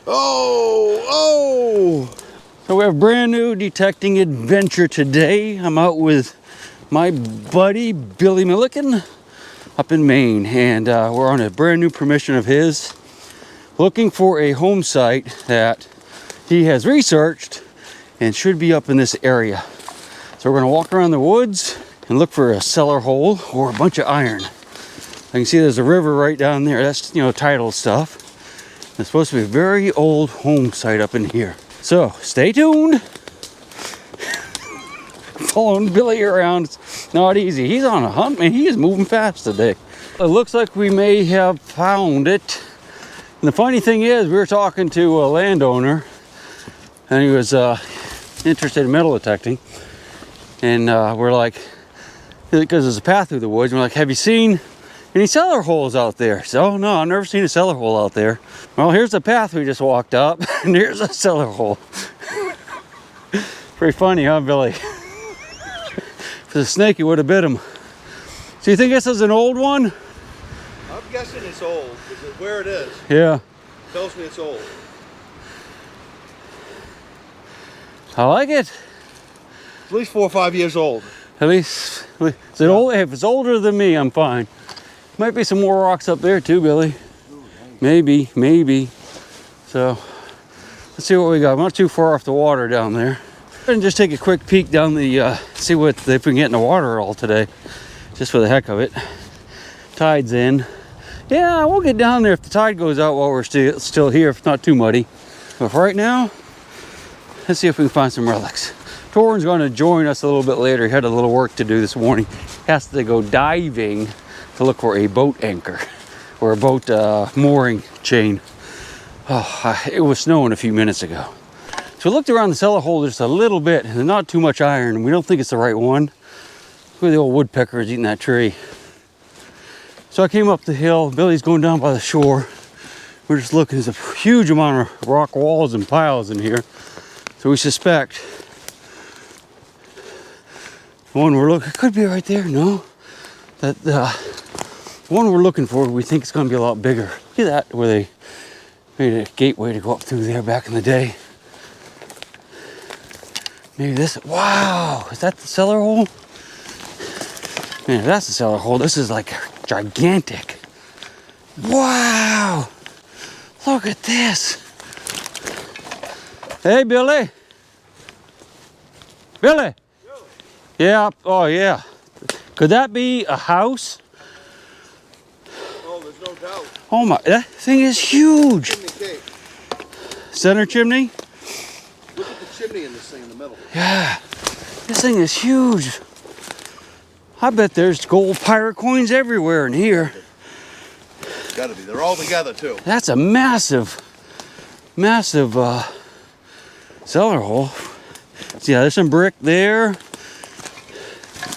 Oh! So we have a brand new detecting adventure today. I'm out with my buddy Billy Milliken up in Maine, and we're on a brand new permission of his, looking for a home site that he has researched and should be up in this area. So we're gonna walk around the woods and look for a cellar hole or a bunch of iron. I can see there's a river right down there. That's, you know, tidal stuff. It's supposed to be a very old home site up in here. So stay tuned. Following Billy around, it's not easy. He's on a hunt, man. He is moving fast today. It looks like we may have found it. And the funny thing is, we were talking to a landowner, and he was interested in metal detecting. And we're like, because there's a path through the woods, and we're like, have you seen any cellar holes out there? So, no, I've never seen a cellar hole out there. Well, here's the path we just walked up, and here's a cellar hole. Pretty funny, huh, Billy? If the snake, he would have bit him. So you think this is an old one? I'm guessing it's old, because where it is, Yeah. tells me it's old. I like it. At least 4 or 5 years old. At least, is it old? If it's older than me, I'm fine. Might be some more rocks up there too, Billy. Maybe. So, let's see what we got. I'm not too far off the water down there. And just take a quick peek down the, see if we can get in the water at all today. Just for the heck of it. Tide's in. Yeah, we'll get down there if the tide goes out while we're still here, if it's not too muddy. But for right now, let's see if we can find some relics. Thor's going to join us a little bit later. He had a little work to do this morning. He has to go diving to look for a boat anchor or a boat mooring chain. Oh, it was snowing a few minutes ago. So we looked around the cellar hole just a little bit, and not too much iron, and we don't think it's the right one. Look at the old woodpeckers eating that tree. So I came up the hill. Billy's going down by the shore. We're just looking. There's a huge amount of rock walls and piles in here. So we suspect the one we're looking, could be right there, no? That the one we're looking for, we think it's gonna be a lot bigger. Look at that, where they made a gateway to go up through there back in the day. Maybe this, wow, is that the cellar hole? Man, if that's the cellar hole, this is like gigantic. Wow, look at this. Hey, Billy. Billy. Yeah, oh yeah. Could that be a house? Oh, there's no doubt. Oh my, that thing is huge. Chimney cake. Center chimney? Look at the chimney in this thing in the middle. Yeah, this thing is huge. I bet there's gold pirate coins everywhere in here. It's gotta be, they're all together too. That's a massive cellar hole. See, yeah, there's some brick there.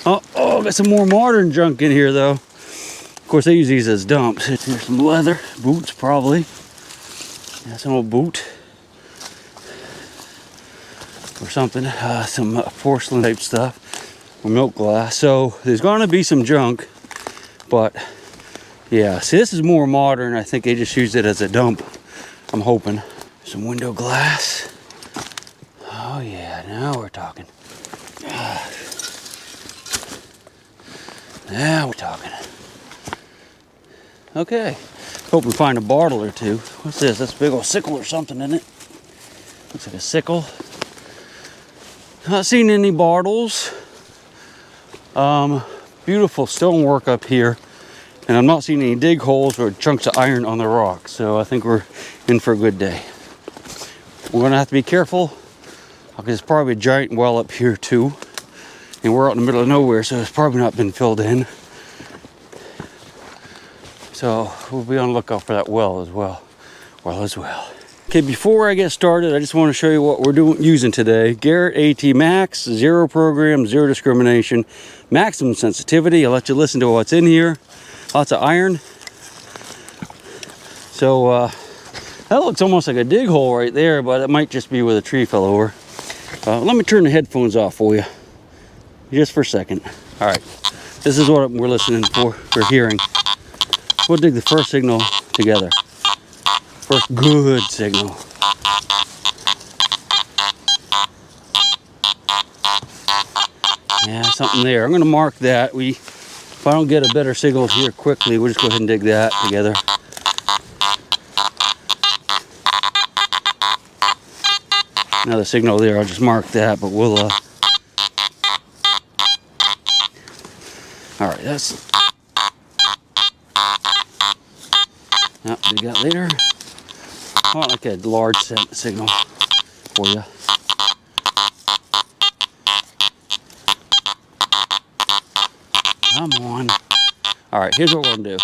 Oh, got some more modern junk in here though. Of course, they use these as dumps. Here's some leather, boots probably. Yeah, some old boot. Or something, some porcelain type stuff. Or milk glass. So there's gonna be some junk, but yeah, see, this is more modern. I think they just used it as a dump. I'm hoping. Some window glass. Oh yeah, now we're talking. Now we're talking. Okay. Hope we find a bottle or two. What's this? That's a big old sickle or something, isn't it? Looks like a sickle. Not seeing any bottles. Beautiful stonework up here. And I'm not seeing any dig holes or chunks of iron on the rock. So I think we're in for a good day. We're gonna have to be careful, because there's probably a giant well up here too. And we're out in the middle of nowhere, so it's probably not been filled in. So we'll be on the lookout for that well as well. Okay, before I get started, I just want to show you what we're using today. Garrett AT Max, 0 program, 0 discrimination, maximum sensitivity. I'll let you listen to what's in here. Lots of iron. So that looks almost like a dig hole right there, but it might just be where the tree fell over. Let me turn the headphones off for you, just for a second. All right, this is what we're listening for, we're hearing. We'll dig the first signal together. First good signal. Yeah, something there. I'm gonna mark that. If I don't get a better signal here quickly, we'll just go ahead and dig that together. Another signal there, I'll just mark that, but we'll, all right, that's, yep, dig that later. I want like a large signal for you. Come on. All right, here's what we're gonna do.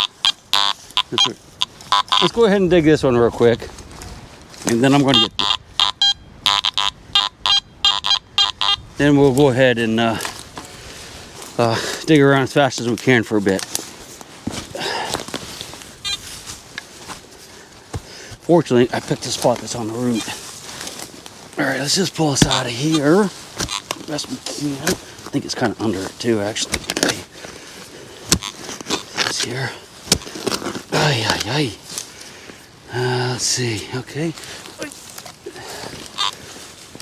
Let's go ahead and dig this one real quick, and then I'm gonna get. Then we'll go ahead and dig around as fast as we can for a bit. Fortunately, I picked a spot that's on the root. All right, let's just pull this out of here best we can. I think it's kind of under it too, actually. Okay. This here. Ay, ay, ay. Let's see. Okay.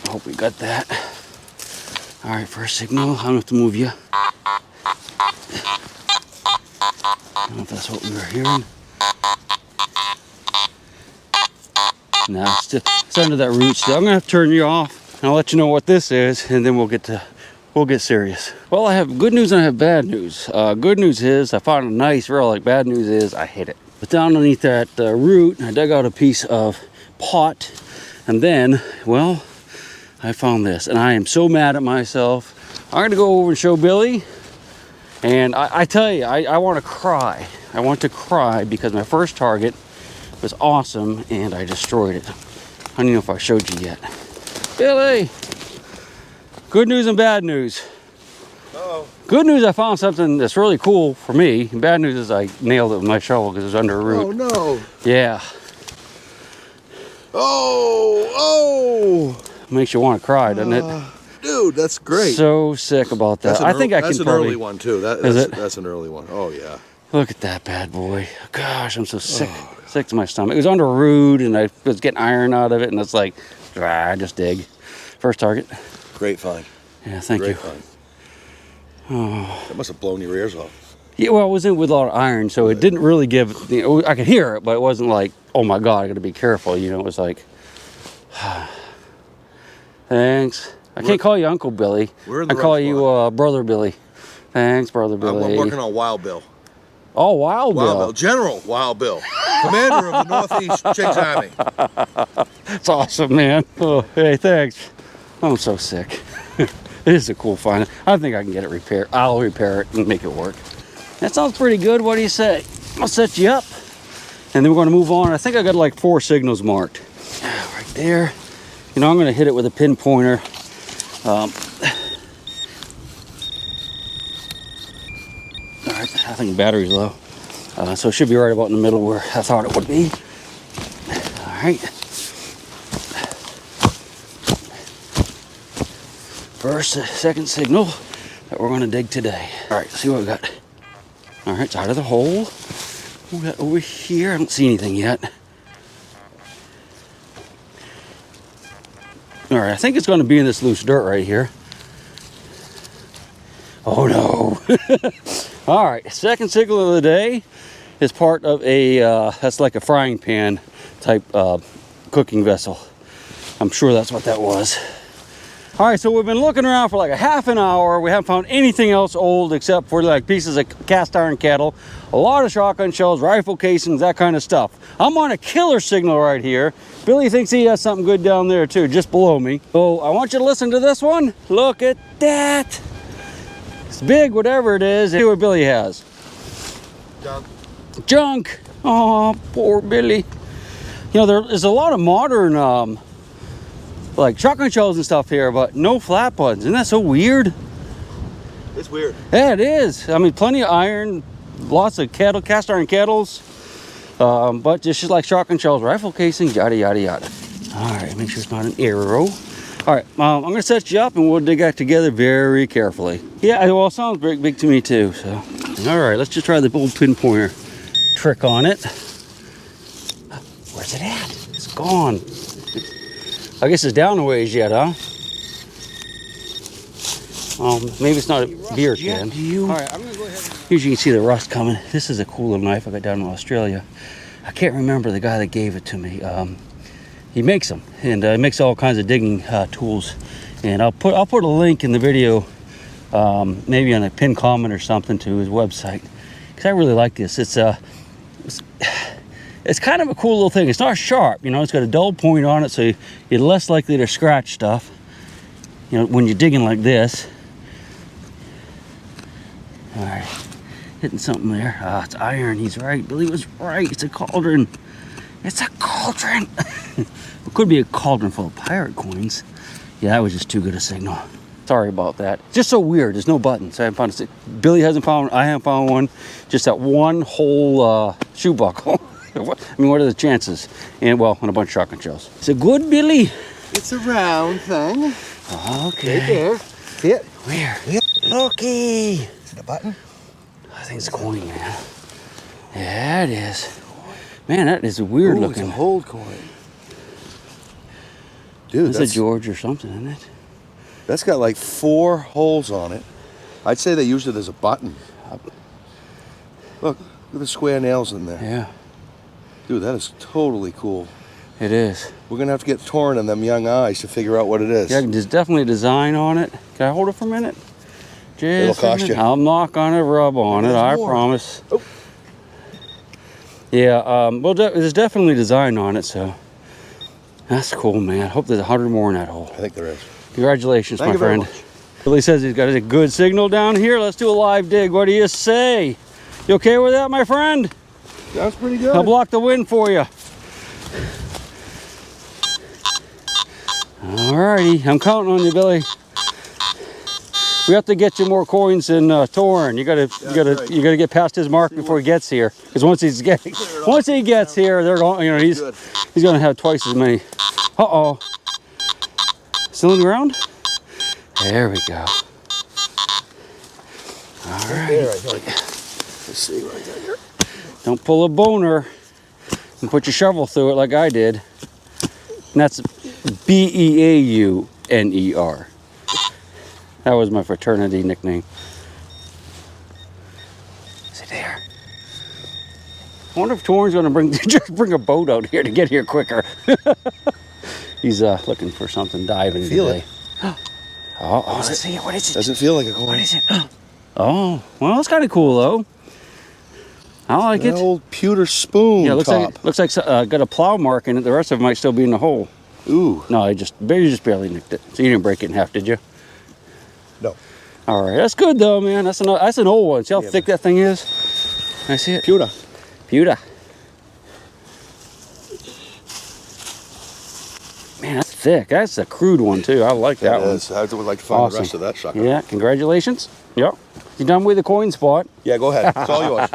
I hope we got that. All right, first signal. I don't have to move you. I don't know if that's what we were hearing. No, it's under that root still. I'm gonna have to turn you off, and I'll let you know what this is, and then we'll get serious. Well, I have good news and I have bad news. Good news is I found a nice relic. Bad news is I hit it. But down underneath that root, I dug out a piece of pot, and then, well, I found this, and I am so mad at myself. I'm gonna go over and show Billy, and I tell you, I want to cry. I want to cry because my first target was awesome, and I destroyed it. I don't know if I showed you yet. Billy! Good news and bad news. Uh-oh. Good news, I found something that's really cool for me. And bad news is I nailed it with my shovel because it was under a root. Oh, no. Yeah. Oh! Makes you want to cry, doesn't it? Dude, that's great. So sick about that. I think I can That's an probably... early one, too. That's an early one. Oh, yeah. Look at that bad boy. Gosh, I'm so sick. Sick to my stomach. It was under a root, and I was getting iron out of it, and it's like, just dig. First target. Great find. Yeah, thank you. Great find. Oh. That must have blown your ears off. Yeah, well, it was in with a lot of iron, so it didn't really give, I could hear it, but it wasn't like, oh my God, I gotta be careful, it was like, thanks. I can't call you Uncle Billy. I call you Brother Billy. Thanks, Brother Billy. I'm working on Wild Bill. Oh, Wild Bill. General Wild Bill. Commander of the Northeast ChiggsArmy. That's awesome, man. Oh, hey, thanks. I'm so sick. It is a cool find. I think I can get it repaired. I'll repair it and make it work. That sounds pretty good. What do you say? I'll set you up, and then we're going to move on. I think I got like 4 signals marked. Right there. I'm going to hit it with a pinpointer. All right, I think the battery's low. So it should be right about in the middle where I thought it would be. All right. Second signal that we're going to dig today. All right, let's see what we got. All right, it's out of the hole. What we got over here? I don't see anything yet. All right, I think it's going to be in this loose dirt right here. Oh no. All right, second signal of the day is part of a, that's like a frying pan type cooking vessel. I'm sure that's what that was. All right, so we've been looking around for like a half an hour. We haven't found anything else old except for like pieces of cast iron kettle, a lot of shotgun shells, rifle casings, that kind of stuff. I'm on a killer signal right here. Billy thinks he has something good down there too, just below me. So I want you to listen to this one. Look at that. It's big, whatever it is. See what Billy has. Junk. Oh, poor Billy. There's a lot of modern like shotgun shells and stuff here, but no flat buttons. Isn't that so weird? It's weird. Yeah, it is. I mean, plenty of iron, lots of cast iron kettles, but just like shotgun shells, rifle casings, yada, yada, yada. All right, make sure it's not an arrow. All right, I'm gonna set you up and we'll dig that together very carefully. Yeah, well, it sounds big to me too, so. All right, let's just try the old pinpointer trick on it. Where's Where's it at? It's gone. I guess it's down a ways yet, huh? Maybe it's not a beer can. All right, I'm gonna go ahead. Here you can see the rust coming. This is a cool little knife I got down in Australia. I can't remember the guy that gave it to me. He makes them, and he makes all kinds of digging tools. And I'll put a link in the video, maybe on a pinned comment or something, to his website, because I really like this. It's kind of a cool little thing. It's not sharp, you know. It's got a dull point on it, so you're less likely to scratch stuff, you know, when you're digging like this. All right, hitting something there. Ah, it's iron. He's right. Billy was right. It's a cauldron. It's a cauldron. It could be a cauldron full of pirate coins. Yeah, that was just too good a signal. Sorry about that. It's just so weird. There's no buttons. I haven't found a, Billy hasn't found. I haven't found one. Just that one whole shoe buckle. I mean, what are the chances? And well, on a bunch of shotgun shells. It's a good Billy. It's a round thing. Okay. Right there. See it? Where? Yeah. Looky. Is it a button? I think it's a coin, man. Yeah, it is. Man, that is weird looking. It's a hold coin. Dude, It's a George or something, isn't it? That's got like 4 holes on it. I'd say they use it as a button. Look at the square nails in there. Yeah, Dude, that is totally cool. it is. We're gonna have to get Torn in them young eyes to figure out what it is. Yeah, there's definitely a design on it. Can I hold it for a minute? Just It'll cost a minute. you. I'm not gonna rub on it, There's I more. promise. Oh. Yeah, well, there's definitely design on it, so that's cool, man. Hope there's 100 more in that hole. I think there is. Congratulations, Thank my you very friend. much. Billy says he's got a good signal down here. Let's do a live dig. What do you say? You okay with that, my friend? Sounds pretty good. I'll block the wind for you. Alrighty, I'm counting on you, Billy. We have to get you more coins than Thor. You gotta get past his mark before he gets here. Because once he gets here, they're going. You know, he's gonna have twice as many. Uh-oh. Still in the ground? There we go. All right. There, I think. Let's see right there. Don't pull a boner and put your shovel through it like I did. And that's B-E-A-U-N-E-R. That was my fraternity nickname. Is it there? I wonder if Torn's gonna just bring a boat out here to get here quicker. He's looking for something diving Feel today. it. Oh, let's see it. What is it? Doesn't feel like a coin. What is it? Oh, well, it's kind of cool though. I like An it. old pewter spoon Yeah, top. looks like got a plow mark in it. The rest of it might still be in the hole. Ooh. No, you just barely nicked it. So you didn't break it in half, did you? No. All right, that's good though, man. That's an old one. See how thick that thing is? Can I see it? Pewter. Pewter. Man, that's thick. That's a crude one too. I like that one. I would like to find Awesome. the rest of that sucker. Yeah, congratulations. Yep. You done with the coin spot? Yeah, go ahead. It's all yours.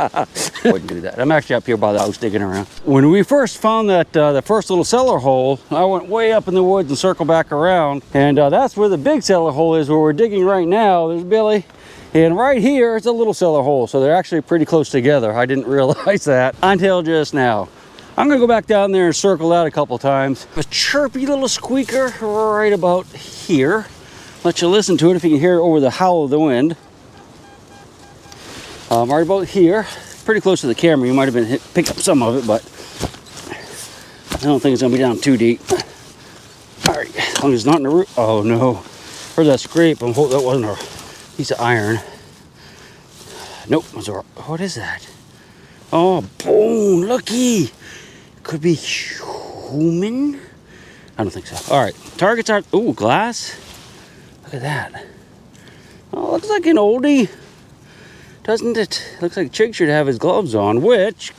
Wouldn't do that. I'm actually up here by the house digging around. When we first found that the first little cellar hole, I went way up in the woods and circled back around. And that's where the big cellar hole is, where we're digging right now. There's Billy. And right here, it's a little cellar hole. So they're actually pretty close together. I didn't realize that until just now. I'm gonna go back down there and circle that a couple times. A chirpy little squeaker right about here. Let you listen to it if you can hear it over the howl of the wind. Right about here, pretty close to the camera. You might have picked up some of it, but I don't think it's gonna be down too deep. All right, as long as it's not in the root. Oh no, heard that scrape. I hope that wasn't a piece of iron. Nope, what is that? Oh, bone, looky. Could be human. I don't think so. All right, targets are, ooh, glass. Look at that. Oh, looks like an oldie. Doesn't it? Looks like Chig should have his gloves on, which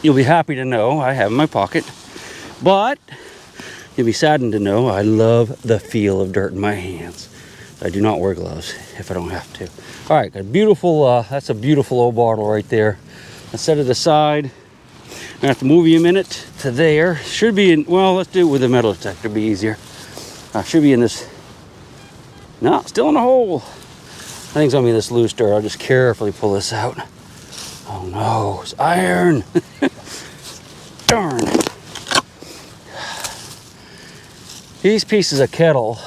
you'll be happy to know I have in my pocket. But you'll be saddened to know I love the feel of dirt in my hands. I do not wear gloves if I don't have to. All right, got a beautiful, that's a beautiful old bottle right there. Let's set it aside. I'm gonna have to move you a minute to there. Should be in, well, let's do it with a metal detector, be easier. Should be in this, no, still in the hole. I think it's gonna be this loose dirt. I'll just carefully pull this out. Oh no, it's iron. Darn. These pieces of kettle,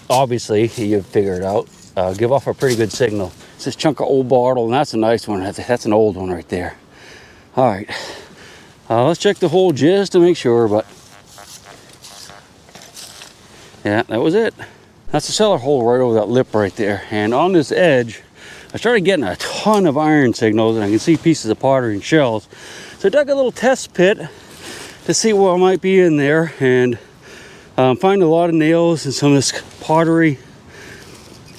obviously, you figure it out, give off a pretty good signal. It's this chunk of old bottle, and that's a nice one. That's an old one right there. All right, let's check the hole just to make sure, but yeah, that was it. That's the cellar hole right over that lip right there. And on this edge, I started getting a ton of iron signals, and I can see pieces of pottery and shells. So I dug a little test pit to see what might be in there, and find a lot of nails and some of this pottery.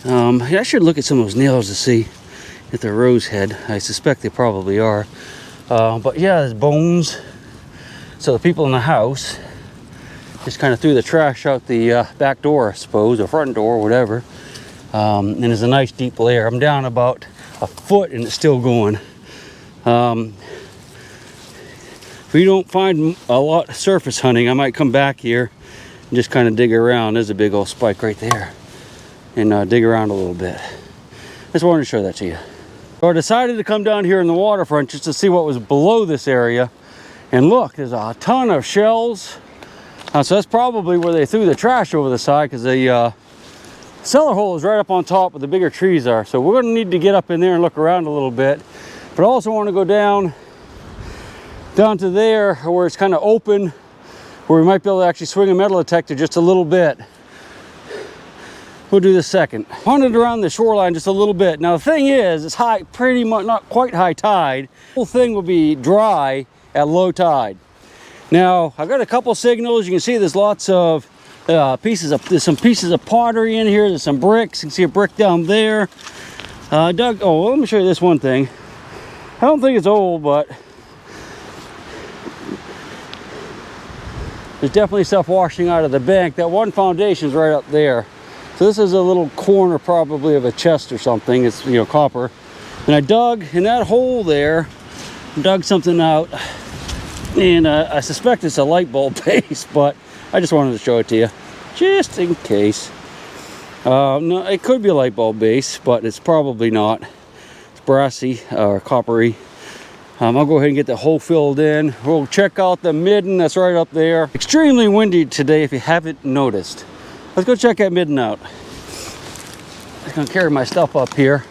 I should look at some of those nails to see if they're rose head. I suspect they probably are. But yeah, there's bones. So the people in the house just kind of threw the trash out the back door, I suppose, or front door, whatever. And there's a nice deep layer. I'm down about a foot and it's still going. If we don't find a lot of surface hunting, I might come back here and just kind of dig around. There's a big old spike right there. And dig around a little bit. Just wanted to show that to you. So I decided to come down here in the waterfront just to see what was below this area. And look, there's a ton of shells. So that's probably where they threw the trash over the side, because the cellar hole is right up on top where the bigger trees are. So we're gonna need to get up in there and look around a little bit. But I also want to go down to there where it's kind of open, where we might be able to actually swing a metal detector just a little bit. We'll do this second. Hunted around the shoreline just a little bit. Now the thing is, it's high, pretty much not quite high tide. The whole thing will be dry at low tide. Now I've got a couple signals. You can see there's lots of there's some pieces of pottery in here. There's some bricks. You can see a brick down there. Doug, oh, well, let me show you this one thing. I don't think it's old, but there's definitely stuff washing out of the bank. That one foundation is right up there. So this is a little corner probably of a chest or something. It's, you know, copper. And I dug in that hole there, dug something out. And I suspect it's a light bulb base, but I just wanted to show it to you, just in case. No, it could be a light bulb base, but it's probably not. It's brassy or coppery. I'll go ahead and get the hole filled in. We'll check out the midden that's right up there. Extremely windy today, if you haven't noticed. Let's go check that midden out. I'm gonna carry my stuff up here.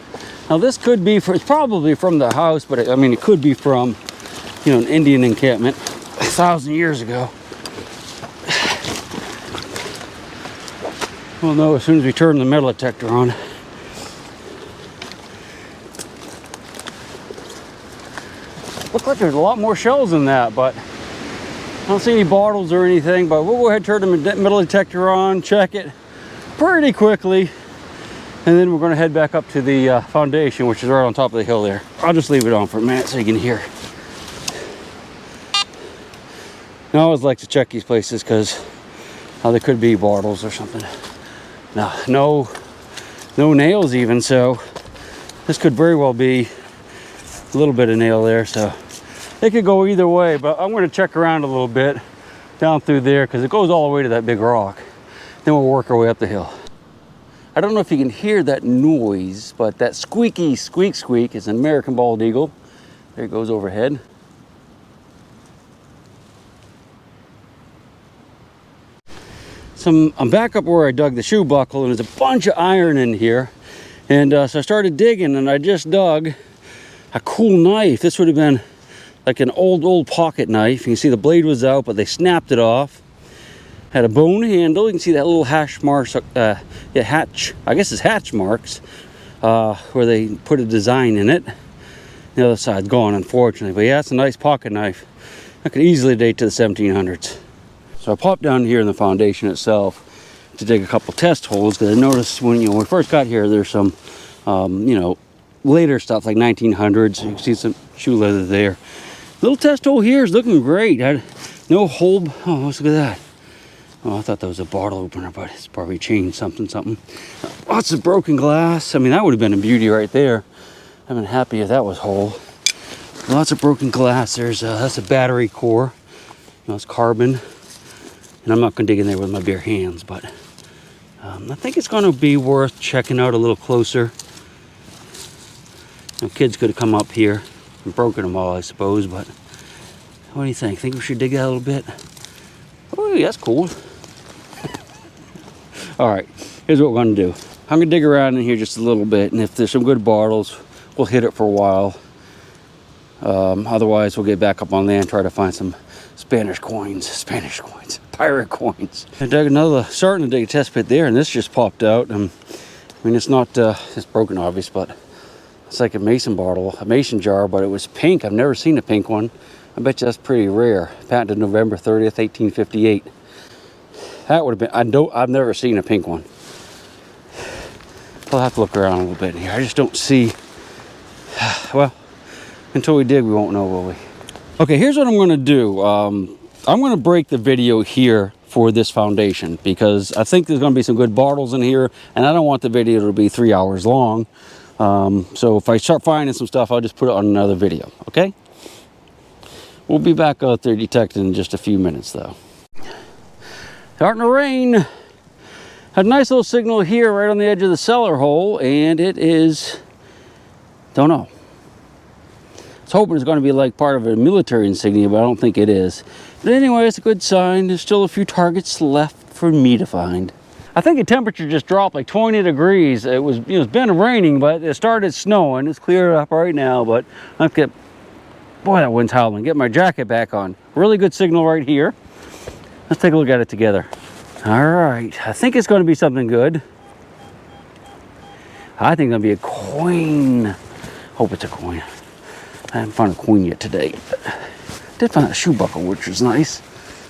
Now this could be, it's probably from the house, but I mean, it could be from, you know, an Indian encampment 1,000 years ago. We'll know as soon as we turn the metal detector on. Looks like there's a lot more shells than that, but I don't see any bottles or anything. But we'll go ahead and turn the metal detector on, check it pretty quickly, and then we're going to head back up to the foundation, which is right on top of the hill there. I'll just leave it on for a minute so you can hear. I always like to check these places because there could be bottles or something. No nails even, so this could very well be a little bit of nail there, so it could go either way. But I'm going to check around a little bit down through there because it goes all the way to that big rock. Then we'll work our way up the hill. I don't know if you can hear that noise, but that squeaky squeak is an American bald eagle. There it goes overhead. I'm back up where I dug the shoe buckle, and there's a bunch of iron in here. And so I started digging, and I just dug a cool knife. This would have been like an old pocket knife. You can see the blade was out, but they snapped it off. Had a bone handle. You can see that little hash marks, I guess it's hatch marks, where they put a design in it. The other side's gone, unfortunately. But yeah, it's a nice pocket knife. I could easily date to the 1700s. So I popped down here in the foundation itself to dig a couple test holes, because I noticed when we first got here, there's some, later stuff like 1900s. You can see some shoe leather there. Little test hole here is looking great. No hole. Oh, let's look at that. Oh, I thought that was a bottle opener, but it's probably changed something. Lots of broken glass. I mean, that would have been a beauty right there. I've been happy if that was whole. Lots of broken glass. There's that's a battery core. It's carbon. And I'm not going to dig in there with my bare hands, but I think it's going to be worth checking out a little closer. Kids could have come up here and broken them all, I suppose, but What do you think? Think we should dig out a little bit? Oh, yeah, that's cool. All right, here's what we're gonna do. I'm gonna dig around in here just a little bit, and if there's some good bottles, we'll hit it for a while. Otherwise, we'll get back up on land, try to find some Spanish coins, pirate coins. I dug starting to dig a test pit there, and this just popped out. I mean, it's not, it's broken, obvious, but it's like a mason bottle, a mason jar, but it was pink. I've never seen a pink one. I bet you that's pretty rare. Patented November 30th, 1858. That would have been, I've never seen a pink one. I'll have to look around a little bit here. I just don't see, well, until we dig, we won't know, will we? Okay, here's what I'm gonna do. I'm gonna break the video here for this foundation because I think there's gonna be some good bottles in here, and I don't want the video to be 3 hours long. So if I start finding some stuff, I'll just put it on another video, okay? We'll be back out there detecting in just a few minutes though. Starting to rain. Had a nice little signal here right on the edge of the cellar hole, and it is, don't know. I was hoping it's going to be like part of a military insignia, but I don't think it is. But anyway, it's a good sign. There's still a few targets left for me to find. I think the temperature just dropped like 20 degrees. It was, it's been raining, but it started snowing. It's cleared up right now, but I've got, boy, that wind's howling. Get my jacket back on. Really good signal right here. Let's take a look at it together. All right, I think it's going to be something good. I think it'll be a coin. Hope it's a coin. I haven't found a coin yet today, but I did find a shoe buckle, which is nice.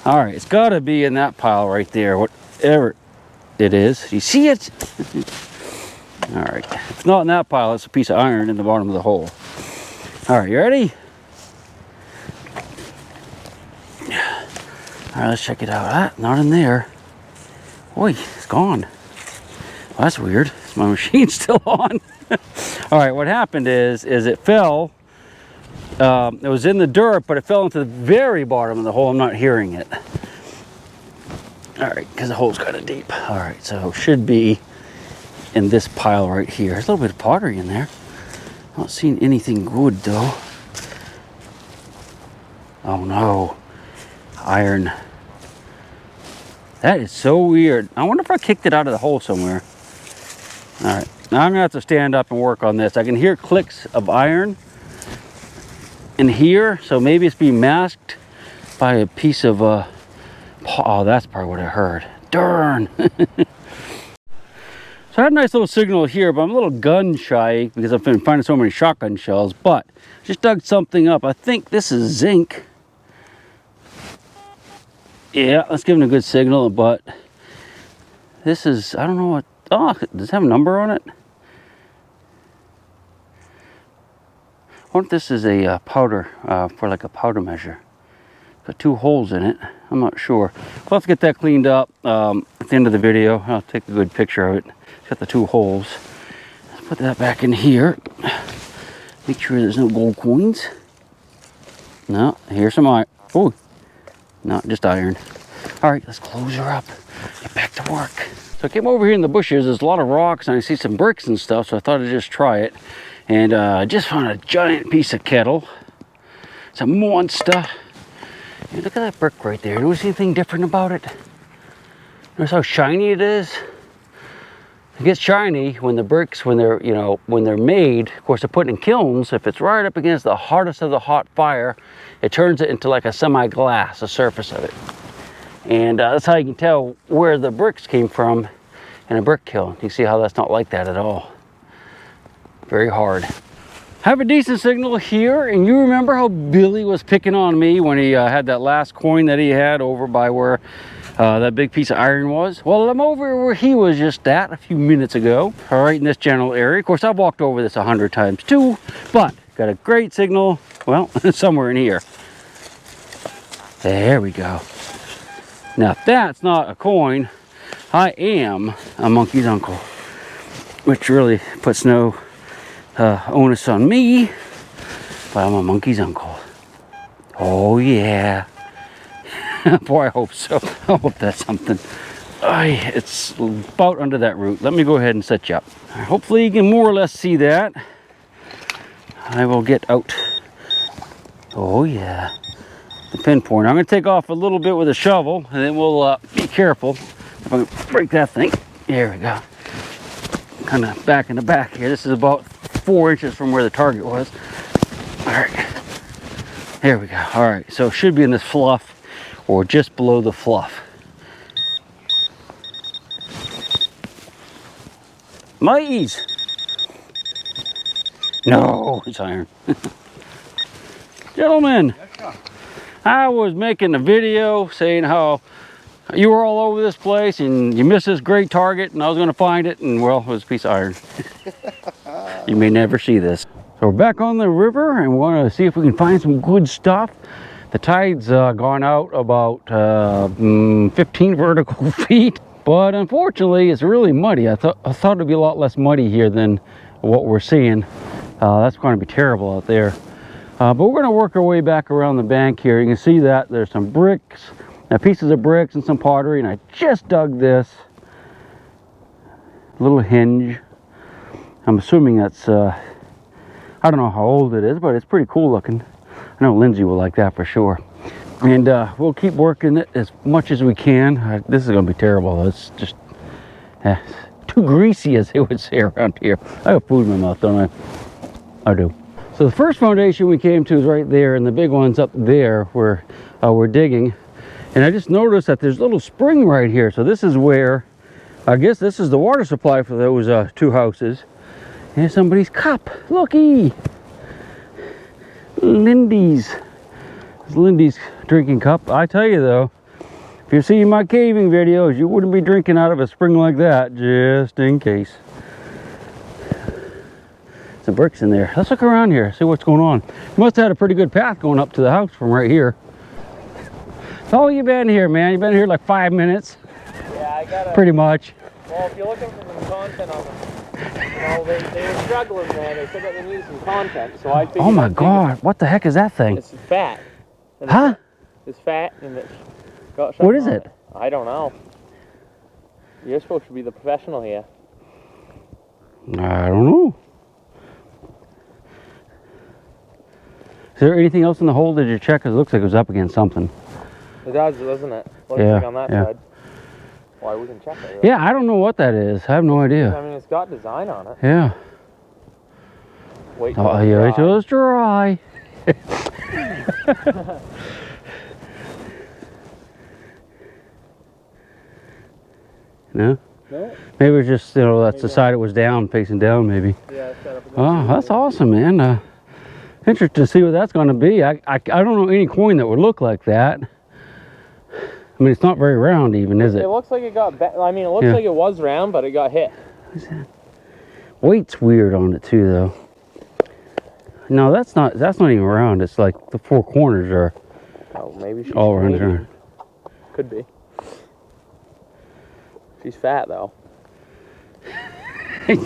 All right, it's got to be in that pile right there, whatever it is. You see it? All right, if it's not in that pile, it's a piece of iron in the bottom of the hole. All right, you ready? All right, let's check it out. Ah, not in there. Boy, it's gone. Well, that's weird. Is my machine still on? All right, what happened is it fell. It was in the dirt, but it fell into the very bottom of the hole. I'm not hearing it. All right, because the hole's kind of deep. All right, so it should be in this pile right here. There's a little bit of pottery in there. I'm not seeing anything good, though. Oh, no. Iron. That is so weird. I wonder if I kicked it out of the hole somewhere. All right, now I'm gonna have to stand up and work on this. I can hear clicks of iron in here, so maybe it's being masked by a piece of oh, that's probably what I heard. Darn. So I had a nice little signal here, but I'm a little gun shy because I've been finding so many shotgun shells, but just dug something up. I think this is zinc. Yeah, let's give it a good signal, but this is, I don't know what, oh, does it have a number on it? I wonder if this is a powder, for like a powder measure. Got 2 holes in it, I'm not sure. We'll have to get that cleaned up at the end of the video. I'll take a good picture of it. It's got the 2 holes. Let's put that back in here. Make sure there's no gold coins. No, here's some iron. Oh. No, just iron. All right, let's close her up. Get back to work. So I came over here in the bushes. There's a lot of rocks, and I see some bricks and stuff, so I thought I'd just try it. And I just found a giant piece of kettle. It's a monster. Hey, look at that brick right there. Notice anything different about it? Notice how shiny it is? It gets shiny when the bricks, when they're, when they're made, of course, they're put in kilns. If it's right up against the hardest of the hot fire, it turns it into like a semi-glass, the surface of it. And that's how you can tell where the bricks came from in a brick kiln. You see how that's not like that at all. Very hard. Have a decent signal here, and you remember how Billy was picking on me when he had that last coin that he had over by where that big piece of iron was? Well, I'm over where he was just at a few minutes ago. All right, in this general area. Of course, I've walked over this 100 times too, but got a great signal, well, somewhere in here. There we go. Now, if that's not a coin, I am a monkey's uncle, which really puts no onus on me, but I'm a monkey's uncle. Oh, yeah. Boy, I hope so. I hope that's something. It's about under that root. Let me go ahead and set you up. Hopefully you can more or less see that. I will get out. Oh, yeah. the pinpoint. I'm going to take off a little bit with a shovel, and then we'll be careful. If I can break that thing. There we go. Kind of back in the back here. This is about 4 inches from where the target was. All right. There we go. All right. So it should be in this fluff or just below the fluff. Mites! No, it's iron. Gentlemen, I was making a video saying how you were all over this place and you missed this great target, and I was going to find it, and well, it was a piece of iron. You may never see this. So we're back on the river and we want to see if we can find some good stuff. The tide's gone out about 15 vertical feet. But unfortunately, it's really muddy. I thought it'd be a lot less muddy here than what we're seeing. That's going to be terrible out there. But we're going to work our way back around the bank here. You can see that there's some bricks, pieces of bricks and some pottery. And I just dug this little hinge. I'm assuming that's, I don't know how old it is, but it's pretty cool looking. I know Lindsay will like that for sure. And we'll keep working it as much as we can. This is going to be terrible. It's just too greasy, as they would say around here. I have food in my mouth, don't I? I do. So the first foundation we came to is right there, and the big one's up there where we're digging. And I just noticed that there's a little spring right here. So this is where, I guess this is the water supply for those 2 houses. Here's somebody's cup. Looky! Lindy's. Lindy's drinking cup. I tell you though, if you've seen my caving videos, you wouldn't be drinking out of a spring like that, just in case. Some bricks in there. Let's look around here, see what's going on. You must have had a pretty good path going up to the house from right here. How long you been here, man? You've been here like 5 minutes. Yeah, I got pretty much. Well, if you're looking for some content on them, you know, they were struggling, man. They said that they needed some content, so I figured. Oh my God, what the heck is that thing? It's fat. Huh? It's fat and it's got What is it? I don't know. You're supposed to be the professional here. I don't know. Is there anything else in the hole? Did you check? 'Cause it looks like it was up against something. It does, doesn't it? Looks Yeah, like on that yeah. side. Why, we can check it. Really. Yeah, I don't know what that is. I have no idea. I mean, it's got design on it. Yeah. Wait till Oh, it's yeah, dry. it was dry. No? No? Maybe it was just, you know, that's the side it was down, facing down maybe. Yeah, it's set up against Oh, that's awesome, man. Interested to see what that's going to be. I don't know any coin that would look like that. I mean, it's not very round even, is it? It looks like it got, I mean, it looks Yeah. like it was round, but it got hit. Weight's weird on it too, though. No, that's not even round. It's like the 4 corners are Oh, maybe she's all around Canadian. there. Could be. She's fat though.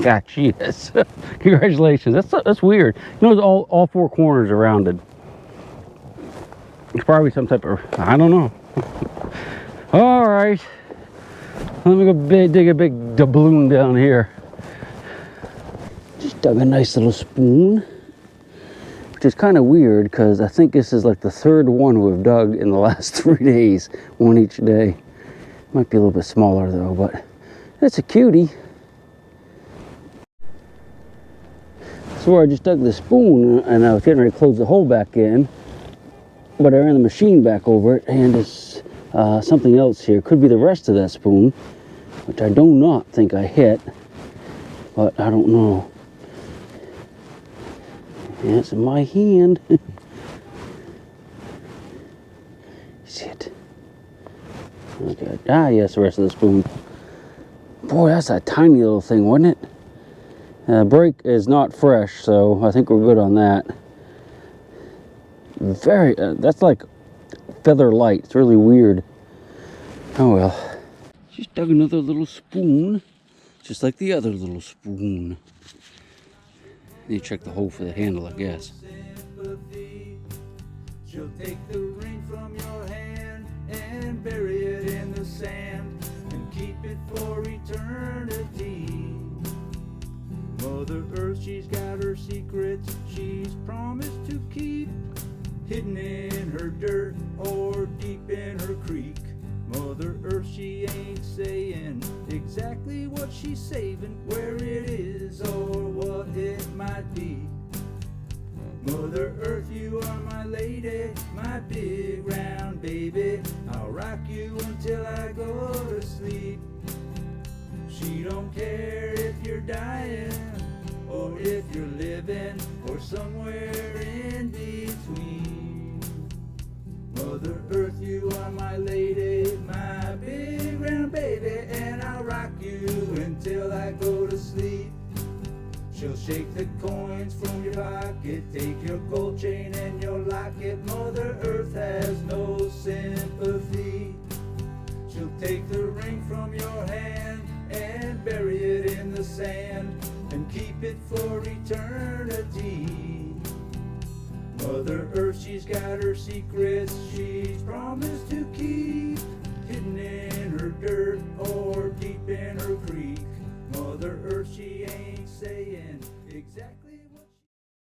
God, she is. Congratulations. That's weird. You know, all 4 corners are rounded. It's probably some type of, I don't know. All right. Let me go dig a big doubloon down here. Just dug a nice little spoon, which is kind of weird because I think this is like the 3rd one we've dug in the last 3 days, one each day. Might be a little bit smaller though, but it's a cutie. So where I just dug the spoon and I was getting ready to close the hole back in, but I ran the machine back over it, and it's something else here. Could be the rest of that spoon, which I do not think I hit, but I don't know. And it's in my hand. See it? Okay. Ah, yes, the rest of the spoon. Boy, that's a tiny little thing, wasn't it? Break is not fresh, so I think we're good on that. Very, that's like feather light. It's really weird. Oh well. Just dug another little spoon, just like the other little spoon. You check the hole for the handle, I guess. She'll take the ring from your hand and bury it in the sand and keep it for eternity. Mother Earth, she's got her secrets she's promised to keep. hidden in her dirt or deep in her creek. Mother Earth, she ain't saying exactly what she's saving, where it is or what it might be. Mother Earth, you are my lady, my big round baby. I'll rock you until I go to sleep. She don't care if you're dying or if you're living or somewhere in between. Mother Earth, you are my lady, my big round baby, and I'll rock you until I go to sleep. She'll shake the coins from your pocket, take your gold chain and your locket. Mother Earth has no sympathy. She'll take the ring from your hand and bury it in the sand and keep it for eternity. Mother Earth, she's got her secrets she's promised to keep, hidden in her dirt or deep in her creek. Mother Earth, she ain't saying exactly